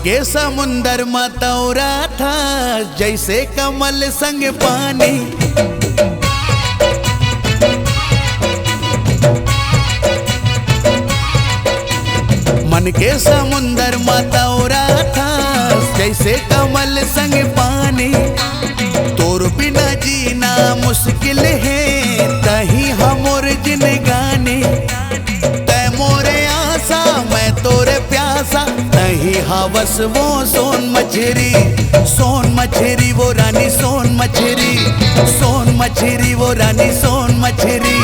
के समुंदर मतौरा था जैसे कमल संग पानी। मन के समुंदर मतौरा था जैसे कमल संग पानी। तोर बिना जीना मुश्किल है तही हमोर जिनगानी। तै मोरे आशा मैं तोरे प्यासा तही हवस वो सोन मछरी वो रानी सोन मछरी। सोन मछरी वो रानी सोन मछरी।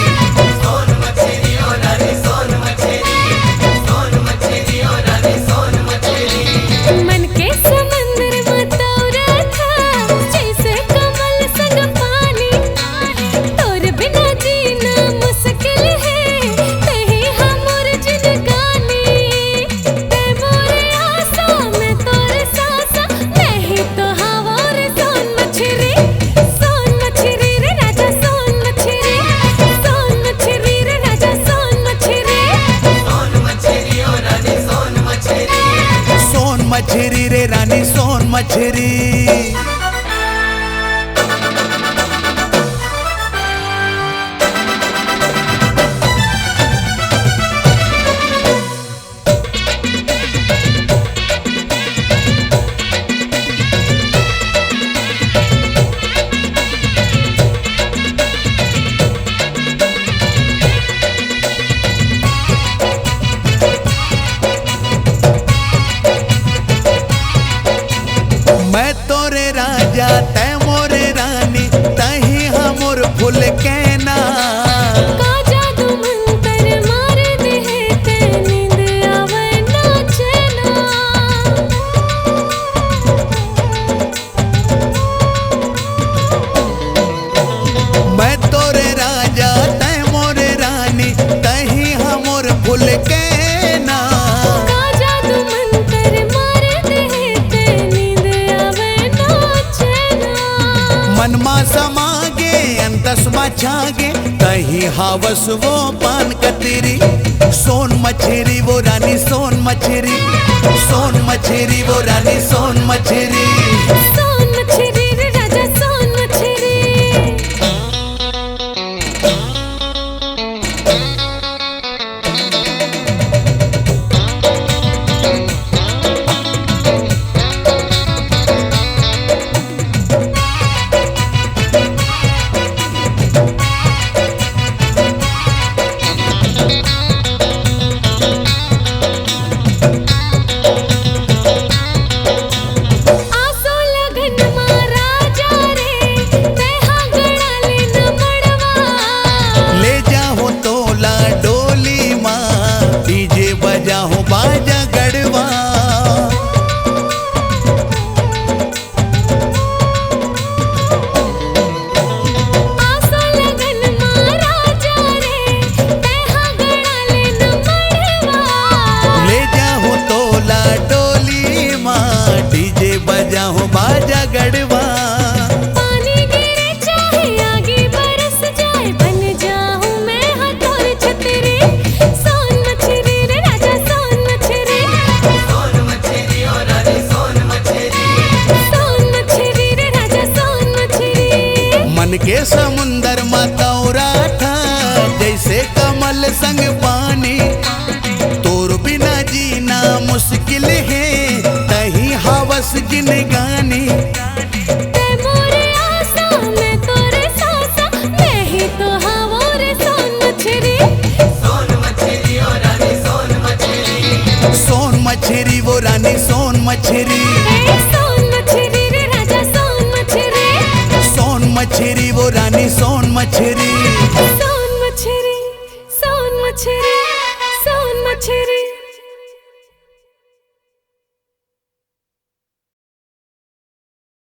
सोन मछरी ओ रानी सोन मछरी। सोन मछरी ओ रानी सोन मछरी। मन के समुंदर मतौरा था जैसे कमल संग पानी। तोर बिना जीना मुश्किल है तही हमोर जिनगानी। तै मोरे आशा मैं तोरे सासा नहीं तो हवार सोन मछरी। सोन मछरी रे राजा सोन मछरी। सोन मछरी रे राजा सोन मछरी। सोन मछरी ओ रानी सोन मछरी। सोन मछरी रे रानी सोन मछरी। मैं तोरे राजा तै मोरे रानी तही हमोर फूल कहना। का जादू मंतर मार दे है ते नींद आवे ना चैना। मैं तोरे राजा तै मोरे रानी तही हमोर फूल कहना। का जादू मंतर मार दे है ते नींद आवे ना चैना। मनमा समागे अंतसमा छागे तही हावस वो पान कतरी। सोन मछरी वो रानी सोन मछरी। सोन मछरी वो रानी सोन मछरी। सोन मछरी रे राजा सोन मछरी। आसो लगन मा राजा रे तेहा गड़ा ले न मड़वा। ले जाओ तोला डोली माँ डीजे बजाओ बाजा गड़वा। आसो लगन मा राजा रे तेहा गड़ा ले न मड़वा। ले जाओ तोला डोली माँ डीजे बजाओ बाजा गड़वा। पानी गिरे चाहे आगे बरस जाए बन जाऊं मैं हथौर छतरी। सोन मछरी रे राजा सोन मछरी। सोन मछरी ओ रानी सोन मछरी। सोन मछरी रे राजा सोन मछरी। मन के समुंदर मतौरा था जैसे कमल संग पानी। तोर बिना जीना मुश्किल है तही हवस जिनगानी। तै मोरे आशा मैं तोरे सासा नहीं तो हवार सोन मछरी। सोन मछरी ओ रानी सोन मछरी। सोन मछरी वो रानी सोन मछरी। सोन मछरी रे राजा सोन मछरी। सोन मछरी वो रानी सोन मछरी। सोन मछरी सोन मछरी।